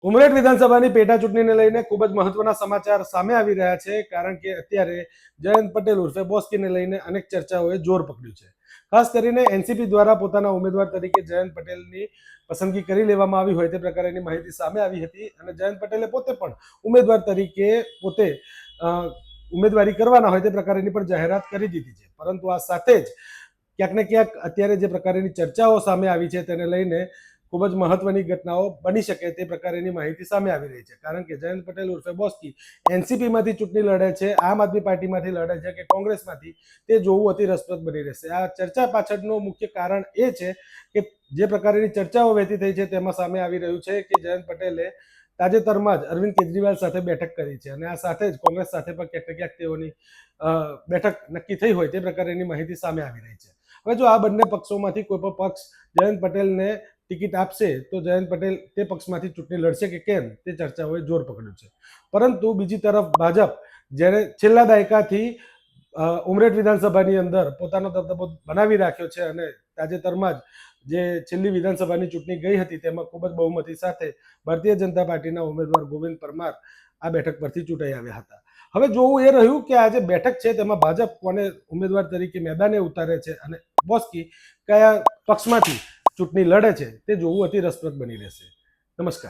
ઉમરેઠ વિધાનસભાની પેટા ચૂંટણીને લઈને ખૂબ જ મહત્વના સમાચાર સામે આવી રહ્યા છે, કારણ કે અત્યારે જયંત પટેલ ઉર્ફે બોસ્કીને લઈને અનેક ચર્ચાઓએ જોર પકડ્યું છે. ખાસ કરીને એનસીપી દ્વારા પોતાના ઉમેદવાર તરીકે જયંત પટેલની પસંદગી કરી લેવામાં આવી હોય તે પ્રકારની માહિતી સામે આવી હતી અને જયંત પટેલે પોતે પણ ઉમેદવાર તરીકે પોતે ઉમેદવારી કરવાના હોય તે પ્રકારની પણ જાહેરાત કરી દીધી છે. પરંતુ આ સાથે જ ક્યાંક ને ક્યાંક અત્યારે જે પ્રકારની ચર્ચાઓ સામે આવી છે તેને લઈને ખૂબ જ મહત્વની ઘટનાઓ બની શકે તે પ્રકારની માહિતી સામે આવી રહી છે, કારણ કે જયંત પટેલ ઉર્ફે બોસ્કી એનસીપીમાંથી ચૂંટણી લડે છે, આમ આદમી પાર્ટીમાંથી લડે છે કે કોંગ્રેસમાંથી, તે જોવું અતિ રસપ્રદ બની રહેશે. આ ચર્ચા પાછળનું મુખ્ય કારણ એ છે કે જે પ્રકારની ચર્ચાઓ વહેતી થઈ છે તેમાં સામે આવી રહ્યું છે કે જયંત પટેલે તાજેતરમાં જ અરવિંદ કેજરીવાલ સાથે બેઠક કરી છે અને આ સાથે જ કોંગ્રેસ સાથે પણ ક્યાંક ને ક્યાંક તેઓની બેઠક નક્કી થઈ હોય તે પ્રકારની માહિતી સામે આવી રહી છે. હવે જો આ બંને પક્ષોમાંથી કોઈ પણ પક્ષ જયંત પટેલને ટિકિટ આપશે તો જયંત પટેલ તે પક્ષમાંથી ચૂંટણી લડશે કે કેમ તે ચર્ચાઓએ જોર પકડ્યું છે. પરંતુ બીજી તરફ ભાજપ જ્યારે છેલ્લા દાયકાથી ઉમરેઠ વિધાનસભાની અંદર પોતાનો દબદબો બનાવી રાખ્યો છે અને તાજેતરમાં જ જે છેલ્લી વિધાનસભાની ચૂંટણી ગઈ હતી તેમાં ખૂબ જ બહુમતી સાથે ભારતીય જનતા પાર્ટીના ઉમેદવાર ગોવિંદ પરમાર આ બેઠક પરથી ચૂંટાઈ આવ્યા હતા. હવે જોવું એ રહ્યું કે આ જે બેઠક છે તેમાં ભાજપ કોને ઉમેદવાર તરીકે મેદાને ઉતારે છે અને બોસ્કી કયા પક્ષમાંથી ચૂંટણી લડે છે તે જોવું અતિ રસપ્રદ બની રહેશે. નમસ્કાર.